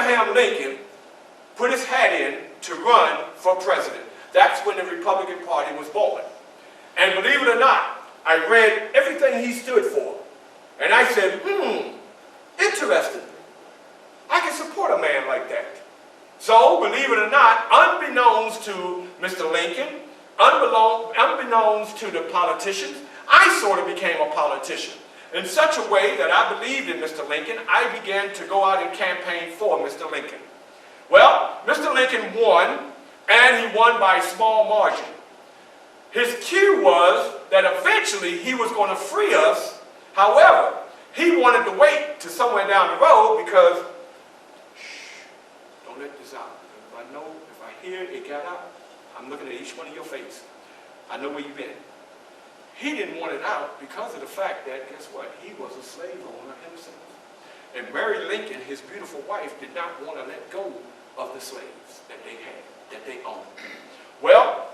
Abraham Lincoln put his hat in to run for president. That's when the Republican Party was born. And believe it or not, I read everything he stood for. And I said, interesting. I can support a man like that. So, believe it or not, unbeknownst to Mr. Lincoln, unbeknownst to the politicians, I sort of became a politician. In such a way that I believed in Mr. Lincoln, I began to go out and campaign for Mr. Lincoln. Well, Mr. Lincoln won, and he won by a small margin. His cue was that eventually he was going to free us. However, he wanted to wait to somewhere down the road because, don't let this out. If I hear it got out, I'm looking at each one of your faces. I know where you've been. He didn't want it out because of the fact that, guess what? He was a slave owner himself. And Mary Lincoln, his beautiful wife, did not want to let go of the slaves that they had, that they owned. Well,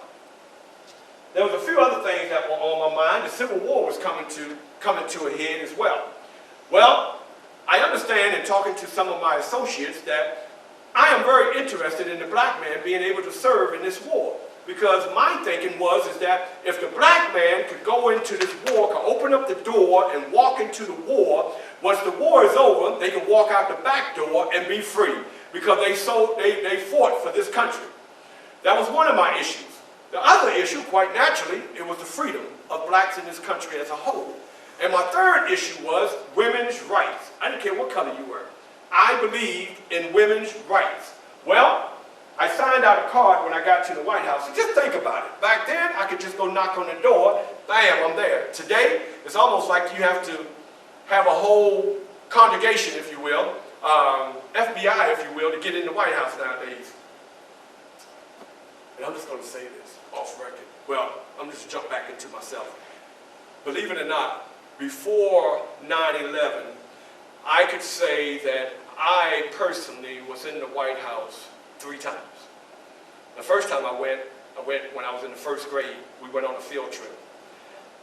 there was a few other things that were on my mind. The Civil War was coming to a head as well. Well, I understand in talking to some of my associates that I am very interested in the black man being able to serve in this war. Because my thinking is that if the black man could go into this war, could open up the door and walk into the war, once the war is over, they can walk out the back door and be free. Because they fought for this country. That was one of my issues. The other issue, quite naturally, it was the freedom of blacks in this country as a whole. And my third issue was women's rights. I didn't care what color you were. I believed in women's rights. Well, I signed out a card when I got to the White House. So just think about it. Back then, I could just go knock on the door. Bam, I'm there. Today, it's almost like you have to have a whole congregation, if you will, FBI, if you will, to get in the White House nowadays. And I'm just going to say this off record. Well, I'm just jump back into myself. Believe it or not, before 9/11, I could say that I personally was in the White House 3 times. The first time I went when I was in the 1st grade. We went on a field trip.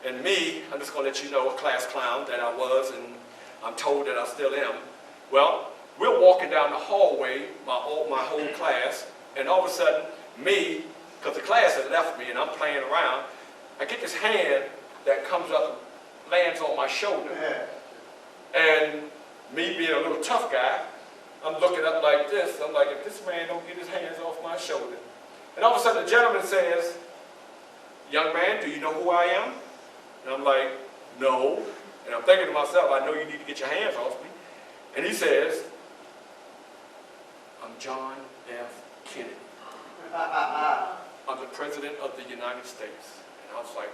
And me, I'm just going to let you know, a class clown that I was, and I'm told that I still am. Well, we're walking down the hallway, my whole class, and all of a sudden, me, because the class had left me and I'm playing around, I get this hand that comes up, lands on my shoulder. And me being a little tough guy, I'm looking up like this. I'm like, if this man don't get his hands off my shoulder. And all of a sudden the gentleman says, young man, do you know who I am? And I'm like, no. And I'm thinking to myself, I know you need to get your hands off me. And he says, I'm John F. Kennedy. I'm the President of the United States. And I was like,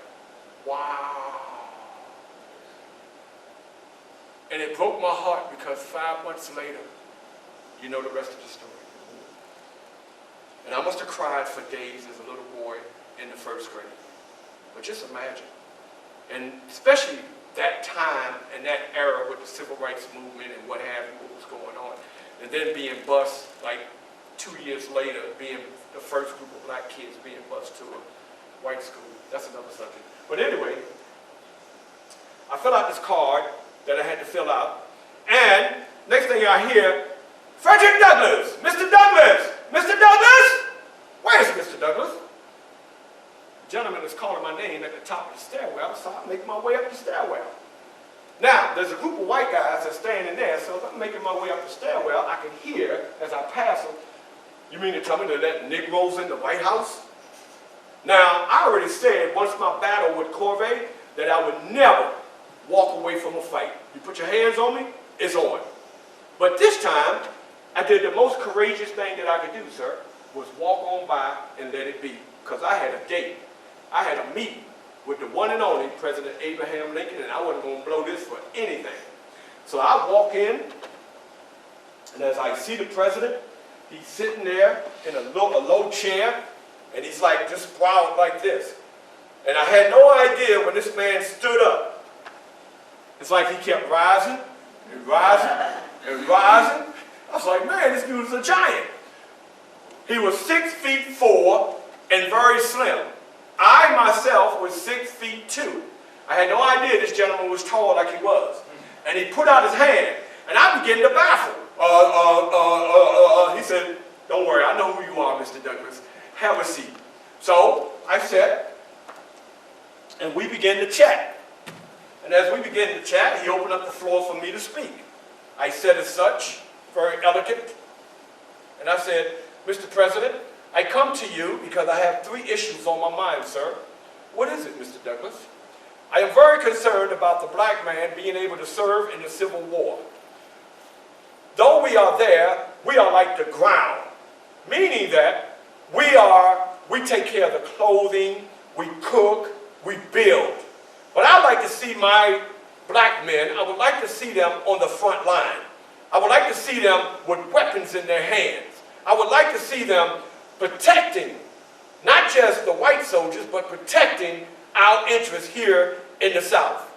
wow. And it broke my heart because 5 months later, you know the rest of the story. And I must have cried for days as a little boy in the 1st grade. But just imagine. And especially that time and that era with the civil rights movement and what have you, what was going on. And then being bused, like 2 years later, being the first group of black kids being bused to a white school. That's another subject. But anyway, I fill out this card that I had to fill out. And next thing I hear, Frederick Douglass! Mr. Douglass! Mr. Douglass! Where's Mr. Douglass? The gentleman is calling my name at the top of the stairwell, so I make my way up the stairwell. Now, there's a group of white guys that's standing there, so as I'm making my way up the stairwell, I can hear, as I pass them, you mean to tell me to let Negroes in the White House? Now, I already said, once my battle with Corvée, that I would never walk away from a fight. You put your hands on me, it's on. But this time, I did the most courageous thing that I could do, sir, was walk on by and let it be. Because I had a date. I had a meeting with the one and only President Abraham Lincoln, and I wasn't going to blow this for anything. So I walk in, and as I see the president, he's sitting there in a low chair, and he's like just sprawled like this. And I had no idea when this man stood up. It's like he kept rising and rising and rising. I was like, man, this dude is a giant. He was 6'4" and very slim. I myself was 6'2". I had no idea this gentleman was tall like he was. And he put out his hand, and I began to baffle. said, don't worry, I know who you are, Mr. Douglas. Have a seat. So I sat, and we began to chat. And as we began to chat, he opened up the floor for me to speak. I said as such, very elegant, and I said, Mr. President, I come to you because I have 3 issues on my mind, sir. What is it, Mr. Douglas? I am very concerned about the black man being able to serve in the Civil War. Though we are there, we are like the ground, meaning that we take care of the clothing, we cook, we build. But I'd like to see my black men, I would like to see them on the front line. I would like to see them with weapons in their hands. I would like to see them protecting not just the white soldiers, but protecting our interests here in the South.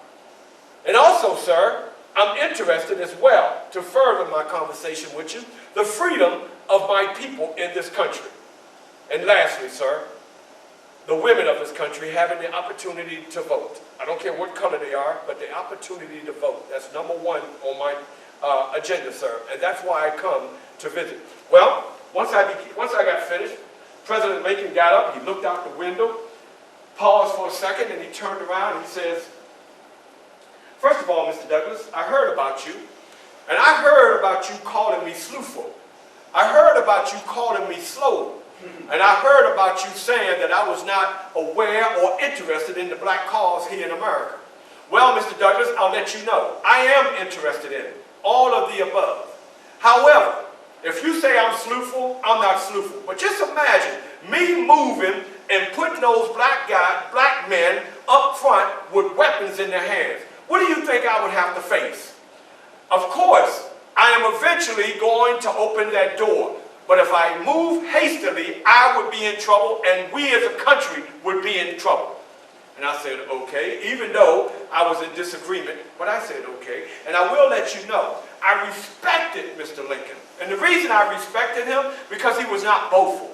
And also, sir, I'm interested as well, to further my conversation with you, the freedom of my people in this country. And lastly, sir, the women of this country having the opportunity to vote. I don't care what color they are, but the opportunity to vote. That's number 1 on my agenda, sir. And that's why I come to visit. Well, once I got finished, President Lincoln got up, he looked out the window, paused for a second, and he turned around and he says, first of all, Mr. Douglas, I heard about you, and I heard about you calling me slothful. I heard about you calling me slow. And I heard about you saying that I was not aware or interested in the black cause here in America. Well, Mr. Douglas, I'll let you know. I am interested in it. All of the above. However, if you say I'm slothful, I'm not slothful. But just imagine me moving and putting those black men up front with weapons in their hands. What do you think I would have to face? Of course, I am eventually going to open that door. But if I move hastily, I would be in trouble, and we as a country would be in trouble. And I said, okay, even though I was in disagreement, but I said, okay. And I will let you know, I respected Mr. Lincoln. And the reason I respected him, because he was not boastful.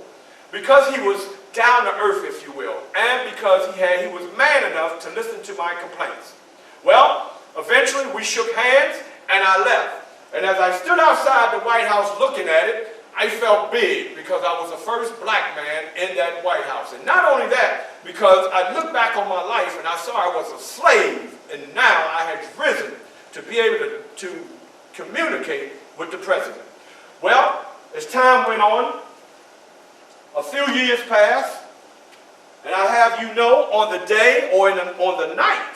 Because he was down to earth, if you will. And because he was man enough to listen to my complaints. Well, eventually we shook hands, and I left. And as I stood outside the White House looking at it, I felt big because I was the first black man in that White House. And not only that, because I looked back on my life and I saw I was a slave, and now I had risen to be able to communicate with the president. Well, as time went on, a few years passed, and I have you know, on the day or on the night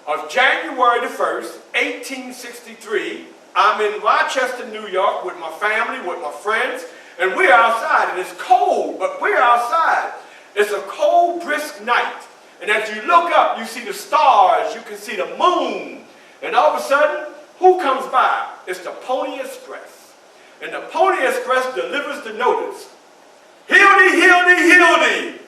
of January the 1st, 1863, I'm in Rochester, New York with my family, with my friends, and we're outside. And it's cold, but we're outside. It's a cold, brisk night. And as you look up, you see the stars, you can see the moon. And all of a sudden, who comes by? It's the Pony Express. And the Pony Express delivers the notice. Hildy, Hildy, Hildy!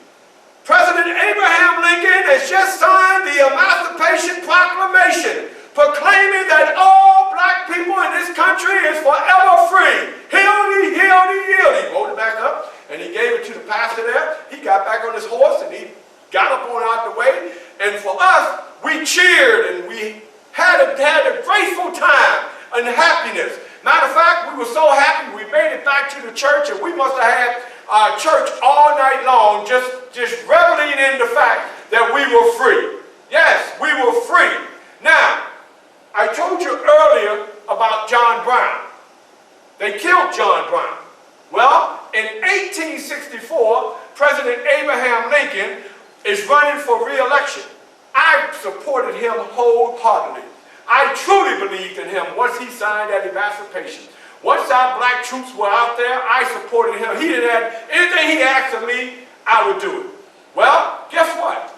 President Abraham Lincoln has just signed the Emancipation Proclamation, proclaiming that all black people in this country is forever free. Hildy, Hildy, Hildy. He rolled it back up, and he gave it to the pastor there. He got back on his horse, and he got up on out the way. And for us, we cheered, and we had a grateful time and happiness. Matter of fact, we were so happy we made it back to the church, and we must have had church all night long, just reveling in the fact that we were free. Yes, we were free. Now, I told you earlier about John Brown. They killed John Brown. Well, in 1864, President Abraham Lincoln is running for re-election. I supported him wholeheartedly. I truly believed in him once he signed that emancipation. Once our black troops were out there, I supported him. He didn't have anything he asked of me, I would do it. Well, guess what?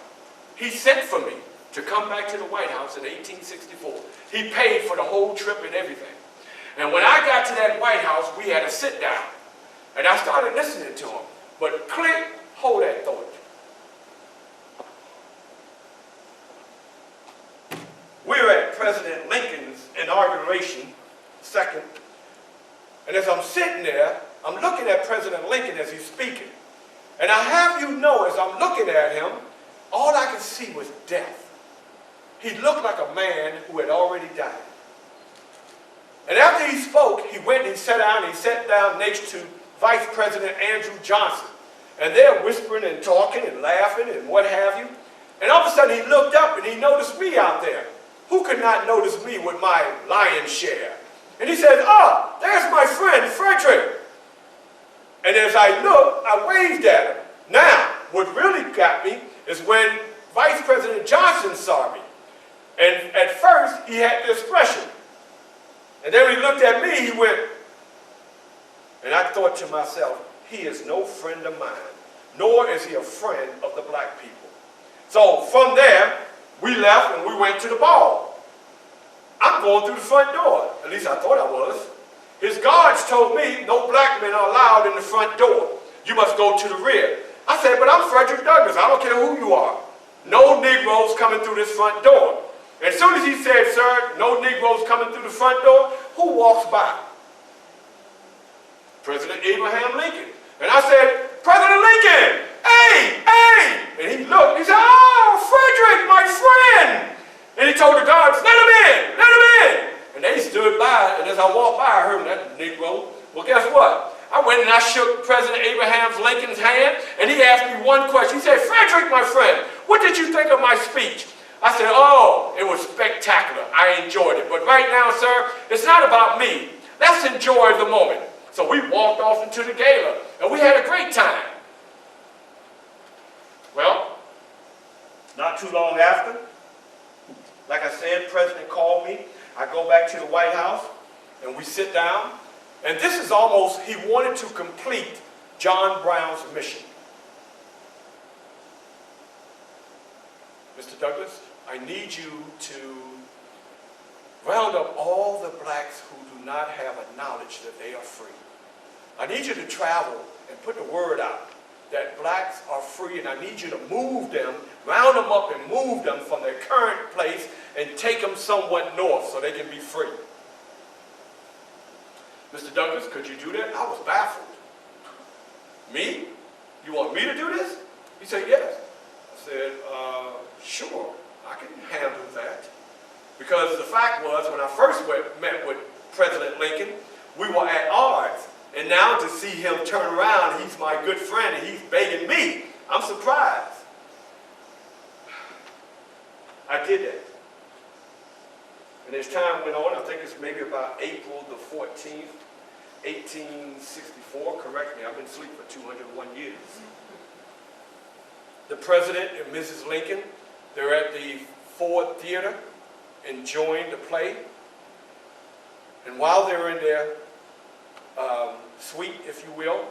He sent for me to come back to the White House in 1864. He paid for the whole trip and everything. And when I got to that White House, we had a sit down. And I started listening to him. But click, hold that thought. We're at President Lincoln's inauguration, second. And as I'm sitting there, I'm looking at President Lincoln as he's speaking. And I have you know, as I'm looking at him, all I could see was death. He looked like a man who had already died. And after he spoke, he went and he sat down next to Vice President Andrew Johnson. And they're whispering and talking and laughing and what have you. And all of a sudden he looked up and he noticed me out there. Who could not notice me with my lion's share? And he said, "Ah, there's my friend Frederick." And as I looked, I waved at him. Now, what really got me is when Vice President Johnson saw me. And at first, he had the expression. And then when he looked at me, he went, and I thought to myself, he is no friend of mine, nor is he a friend of the black people. So from there, we left and we went to the ball. I'm going through the front door. At least I thought I was. His guards told me no black men are allowed in the front door. You must go to the rear. I said, but I'm Frederick Douglass. I don't care who you are. No Negroes coming through this front door. As soon as he said, "Sir, no Negroes coming through the front door," who walks by? President Abraham Lincoln. And I said, "President Lincoln, hey, hey!" And he looked, he said, "Oh, Frederick, my friend!" And he told the guards, "Let him in, let him in." And they stood by, and as I walked by, I heard that Negro. Well, guess what? I went and I shook President Abraham Lincoln's hand, and he asked me one question. He said, "Frederick, my friend, what did you think of my speech?" I said, "Oh, it was spectacular. I enjoyed it. But right now, sir, it's not about me. Let's enjoy the moment." So we walked off into the gala, and we had a great time. Well, not too long after, like I said, President called me. I go back to the White House, and we sit down. And this is almost, he wanted to complete John Brown's mission. "Mr. Douglass, I need you to round up all the blacks who do not have a knowledge that they are free. I need you to travel and put the word out that blacks are free, and I need you to move them, round them up and move them from their current place and take them somewhat north so they can be free." "Mr. Douglass, could you do that?" I was baffled. "Me? You want me to do this?" He said, "Yes." I said, "Sure, I can handle that." Because the fact was, when I first met with President Lincoln, we were at odds. And now to see him turn around, he's my good friend, and he's begging me. I'm surprised. I did that. And as time went on, I think it's maybe about April the 14th, 1864, correct me, I've been asleep for 201 years. The President and Mrs. Lincoln, they're at the Ford Theater enjoying the play. And while they're in their suite, if you will,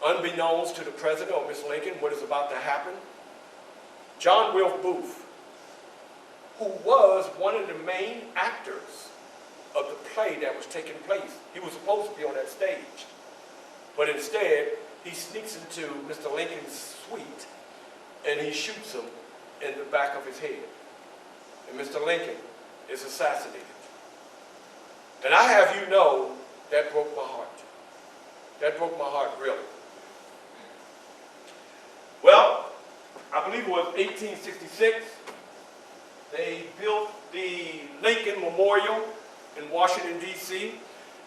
unbeknownst to the President or Miss Lincoln, what is about to happen, John Wilkes Booth, who was one of the main actors of the play that was taking place. He was supposed to be on that stage. But instead, he sneaks into Mr. Lincoln's suite and he shoots him in the back of his head. And Mr. Lincoln is assassinated. And I have you know, that broke my heart. That broke my heart, really. Well, I believe it was 1866. They built the Lincoln Memorial in Washington, D.C.,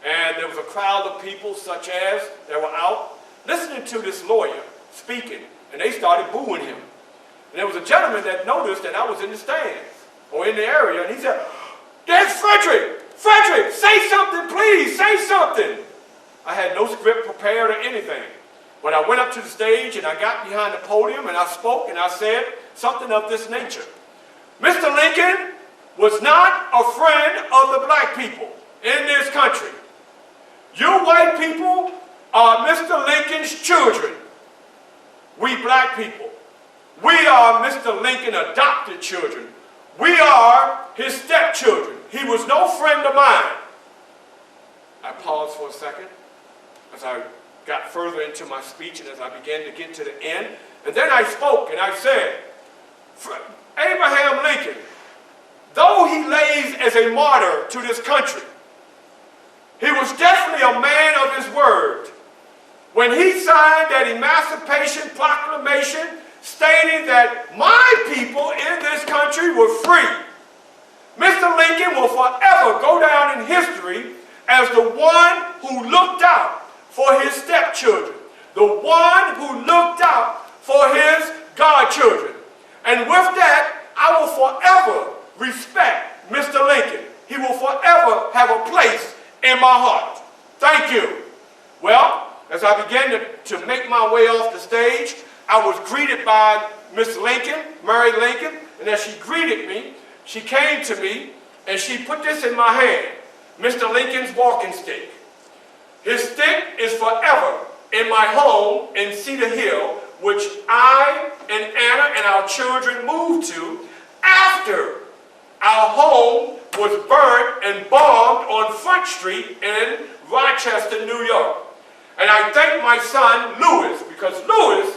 and there was a crowd of people such as that were out listening to this lawyer speaking, and they started booing him. And there was a gentleman that noticed that I was in the stands, or in the area, and he said, "There's Frederick! Frederick, say something, please, say something!" I had no script prepared or anything. But I went up to the stage and I got behind the podium and I spoke and I said something of this nature. Mr. Lincoln was not a friend of the black people in this country. You white people are Mr. Lincoln's children. We black people, we are Mr. Lincoln adopted children. We are his stepchildren. He was no friend of mine. I paused for a second as I got further into my speech and as I began to get to the end. And then I spoke and I said, Abraham Lincoln, though he lays as a martyr to this country, he was definitely a man of his word. When he signed that Emancipation Proclamation stating that my people in this country were free, Mr. Lincoln will forever go down in history as the one who looked out for his stepchildren, the one who looked out for his godchildren. And with that, I will forever respect Mr. Lincoln. He will forever have a place in my heart. Thank you. Well, as I began to make my way off the stage, I was greeted by Miss Lincoln, Mary Lincoln, and as she greeted me, she came to me and she put this in my hand, Mr. Lincoln's walking stick. His stick is forever in my home in Cedar Hill, which I and Anna and our children moved to after our home was burned and bombed on Front Street in Rochester, New York. And I thank my son, Lewis, because Lewis,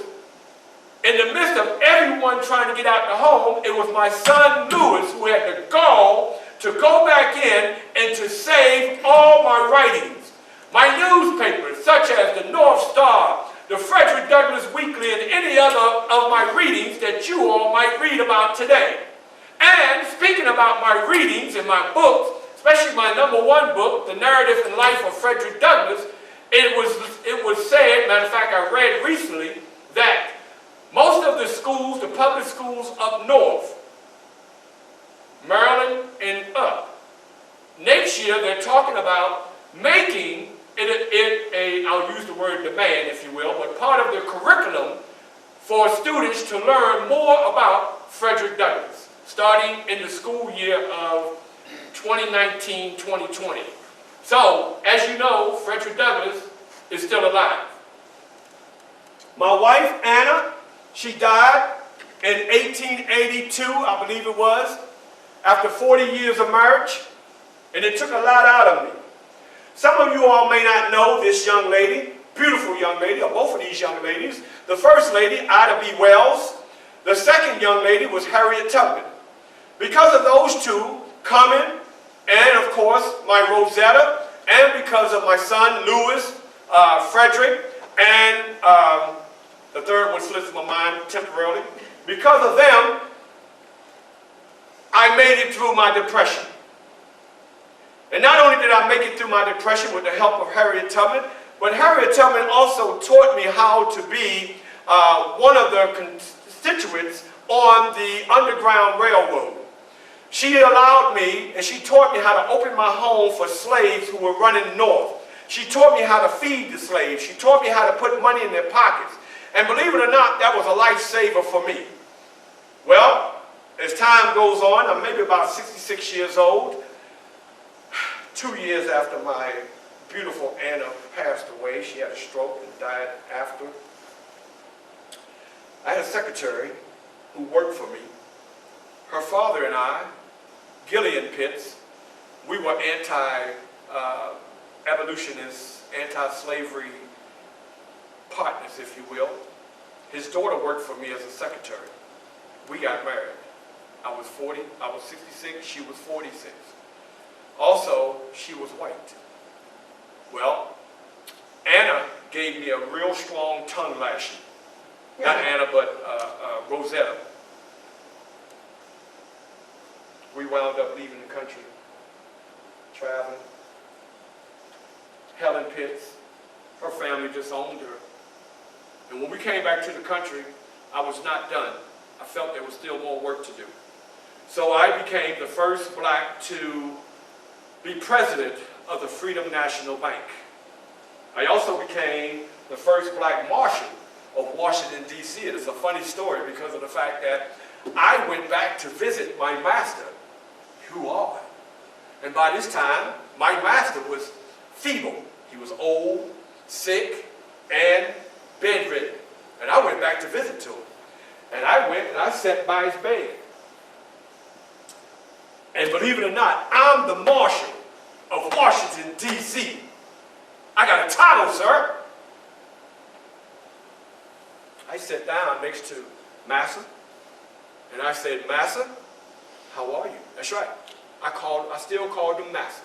in the midst of everyone trying to get out the home, it was my son, Lewis, who had the gall to go back in and to save all my writings. My newspapers, such as the North Star, the Frederick Douglass Weekly, and any other of my readings that you all might read about today. And speaking about my readings and my books, especially my #1 book, The Narrative and Life of Frederick Douglass, it was said, matter of fact, I read recently, that most of the schools, the public schools up north, Maryland and up, next year they're talking about making it I'll use the word demand, if you will, but part of the curriculum for students to learn more about Frederick Douglass, starting in the school year of 2019-2020. So, as you know, Frederick Douglass is still alive. My wife, Anna, she died in 1882, I believe it was, after 40 years of marriage, and it took a lot out of me. Some of you all may not know this young lady, beautiful young lady, or both of these young ladies. The first lady, Ida B. Wells. The second young lady was Harriet Tubman. Because of those two coming, and of course my Rosetta, and because of my son Lewis, Frederick, and the third one slips my mind temporarily. Because of them, I made it through my depression. And not only did I make it through my depression with the help of Harriet Tubman, but Harriet Tubman also taught me how to be one of the constituents on the Underground Railroad. She allowed me, and she taught me how to open my home for slaves who were running north. She taught me how to feed the slaves. She taught me how to put money in their pockets. And believe it or not, that was a lifesaver for me. Well, as time goes on, I'm maybe about 66 years old. 2 years after my beautiful Anna passed away, she had a stroke and died after. I had a secretary who worked for me. Her father and I, Gillian Pitts, we were anti-abolitionists, anti-slavery partners, if you will. His daughter worked for me as a secretary. We got married. I was 40, I was 66, she was 46. Also, she was white. Well, Anna gave me a real strong tongue lashing. Not Anna, but Rosetta. We wound up leaving the country, traveling. Helen Pitts, her family disowned her. And when we came back to the country, I was not done. I felt there was still more work to do. So I became the first black to be president of the Freedom National Bank. I also became the first black marshal of Washington, D.C. It is a funny story because of the fact that I went back to visit my master, who are. And by this time, my master was feeble. He was old, sick, and bedridden. And I went back to visit to him. And I went and I sat by his bed. And believe it or not, I'm the marshal of Washington, D.C. I got a title, sir. I sat down next to Massa, and I said, Massa, how are you? That's right. I still called him Massa.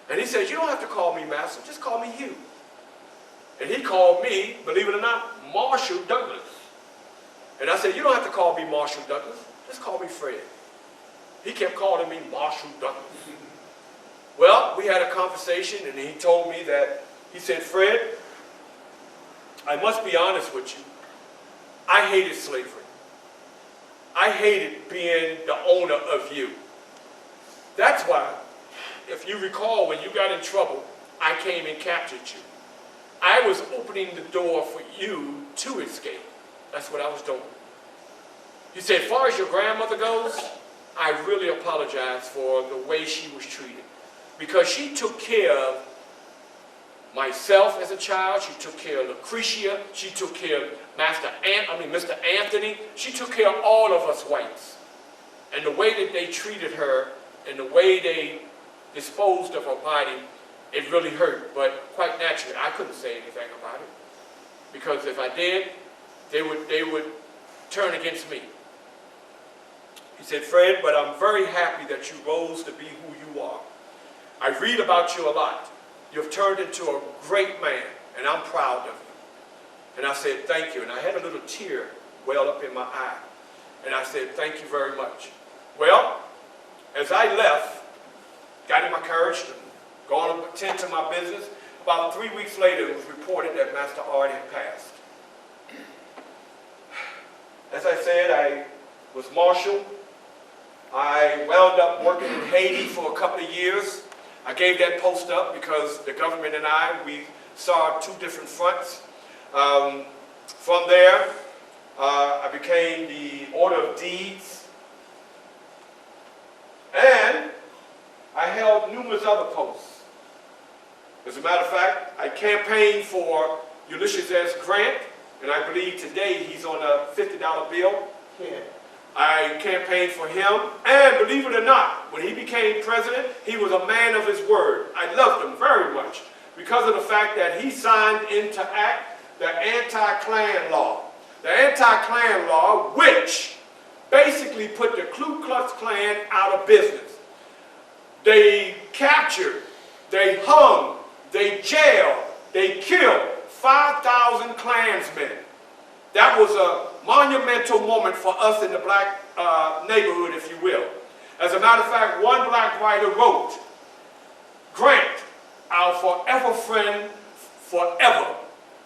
And he said, you don't have to call me Massa, just call me Hugh. And he called me, believe it or not, Marshall Douglass. And I said, you don't have to call me Marshall Douglass, just call me Fred. He kept calling me Marshall Douglas. Well, we had a conversation, and he told me that, he said, Fred, I must be honest with you. I hated slavery. I hated being the owner of you. That's why, if you recall, when you got in trouble, I came and captured you. I was opening the door for you to escape. That's what I was doing. He said, as far as your grandmother goes, I really apologize for the way she was treated. Because she took care of myself as a child, she took care of Lucretia, she took care of Mr. Anthony, she took care of all of us whites. And the way that they treated her and the way they disposed of her body, it really hurt. But quite naturally, I couldn't say anything about it. Because if I did, they would turn against me. He said, Fred, but I'm very happy that you rose to be who you are. I read about you a lot. You've turned into a great man, and I'm proud of you. And I said, thank you. And I had a little tear well up in my eye. And I said, thank you very much. Well, as I left, got in my carriage to go on and attend to my business, about 3 weeks later, it was reported that Master Ard had passed. As I said, I was marshal. I wound up working in Haiti for a couple of years. I gave that post up because the government and we saw two different fronts. From there, I became the Order of Deeds. And I held numerous other posts. As a matter of fact, I campaigned for Ulysses S. Grant, and I believe today he's on a $50 bill. Yeah. I campaigned for him, and believe it or not, when he became president, he was a man of his word. I loved him very much because of the fact that he signed into act the anti-Klan law. The anti-Klan law, which basically put the Ku Klux Klan out of business. They captured, they hung, they jailed, they killed 5,000 Klansmen. That was a monumental moment for us in the black neighborhood, if you will. As a matter of fact, one black writer wrote, Grant, our forever friend, forever.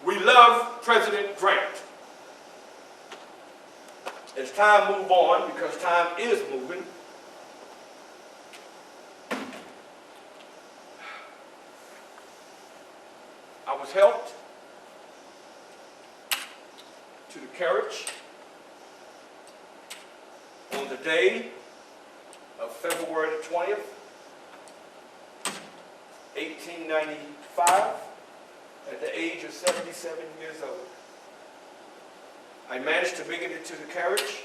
We love President Grant. As time moves on, because time is moving, I was helped to the carriage on the day of February the 20th, 1895, at the age of 77 years old. I managed to make it into the carriage.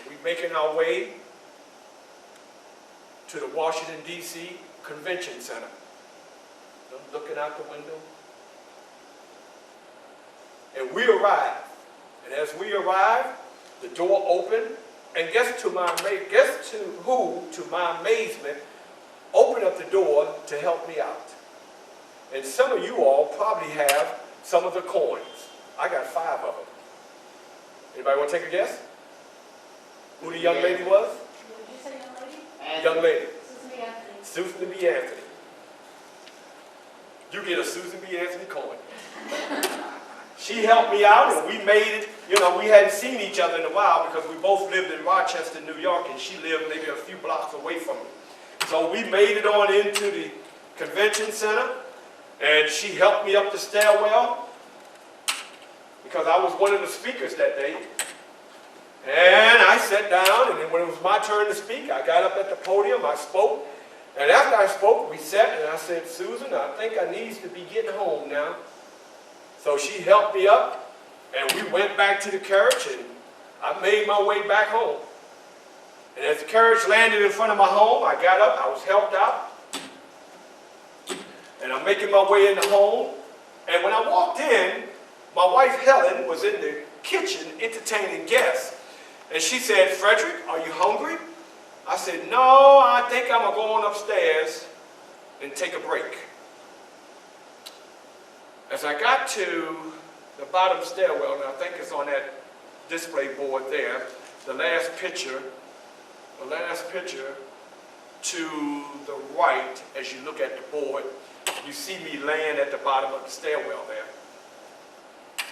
We're making our way to the Washington, D.C. Convention Center. I'm looking out the window. And we arrived. And as we arrived, the door opened. And guess who, to my amazement, opened up the door to help me out. And some of you all probably have some of the coins. I got 5 of them. Anybody want to take a guess? Who the young lady was? What did you say, young lady? Young lady. Susan B. Anthony. Susan B. Anthony. You get a Susan B. Anthony coin. She helped me out, and we made it. You know, we hadn't seen each other in a while because we both lived in Rochester, New York, and she lived maybe a few blocks away from me. So we made it on into the convention center, and she helped me up the stairwell because I was one of the speakers that day. And I sat down, and then when it was my turn to speak, I got up at the podium, I spoke. And after I spoke, we sat, and I said, Susan, I think I need to be getting home now. So she helped me up, and we went back to the carriage, and I made my way back home. And as the carriage landed in front of my home, I got up, I was helped out. And I'm making my way into home. And when I walked in, my wife Helen was in the kitchen entertaining guests. And she said, Frederick, are you hungry? I said, no, I think I'm going to go on upstairs and take a break. As I got to the bottom stairwell, and I think it's on that display board there, the last picture to the right, as you look at the board, you see me laying at the bottom of the stairwell there.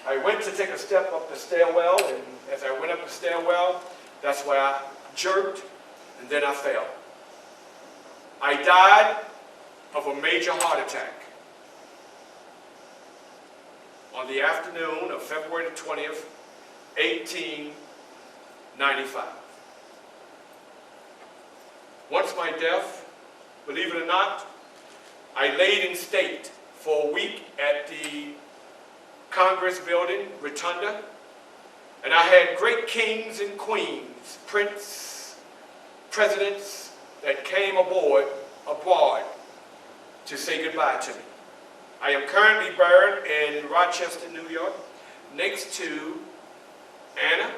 I went to take a step up the stairwell, and as I went up the stairwell, that's where I jerked, and then I fell. I died of a major heart attack on the afternoon of February the 20th, 1895. Once my death, believe it or not, I laid in state for a week at the Congress building, Rotunda, and I had great kings and queens, presidents that came abroad to say goodbye to me. I am currently buried in Rochester, New York, next to Anna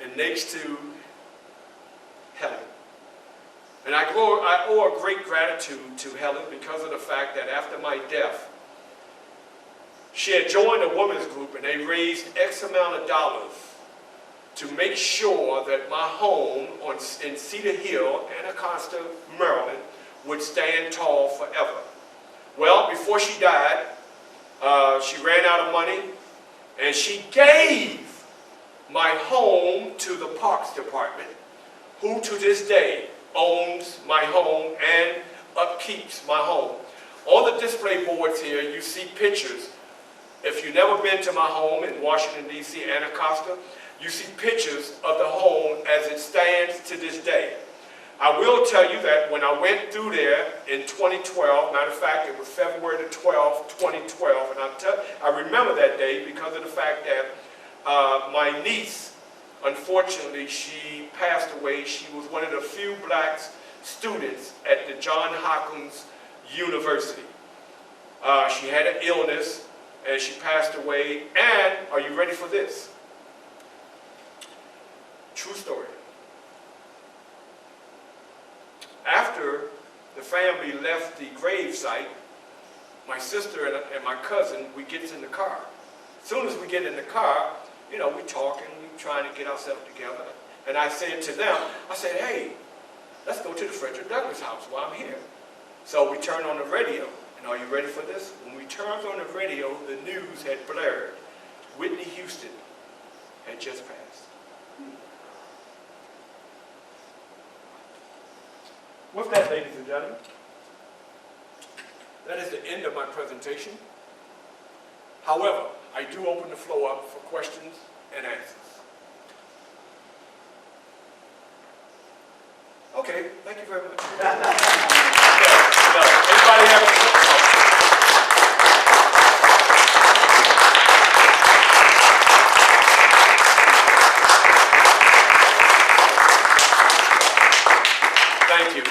and next to Helen. And I owe a great gratitude to Helen because of the fact that after my death, she had joined a women's group and they raised X amount of dollars to make sure that my home in Cedar Hill, Anacostia, Maryland, would stand tall forever. Well, before she died, she ran out of money and she gave my home to the Parks Department, who to this day owns my home and upkeeps my home. On the display boards here, you see pictures. If you've never been to my home in Washington, D.C., Anacostia, you see pictures of the home as it stands to this day. I will tell you that when I went through there in 2012, matter of fact, it was February the 12th, 2012, and I remember that day because of the fact that my niece, unfortunately, she passed away. She was one of the few black students at the Johns Hopkins University. She had an illness, and she passed away. And, are you ready for this? True story. After the family left the grave site, my sister and my cousin, we get in the car. As soon as we get in the car, you know, we talking, we trying to get ourselves together. And I said to them, I said, hey, let's go to the Frederick Douglass house while I'm here. So we turned on the radio. And are you ready for this? When we turned on the radio, the news had blared. Whitney Houston had just passed. With that, ladies and gentlemen, that is the end of my presentation. However, I do open the floor up for questions and answers. Okay, thank you very much. Anybody have a Thank you.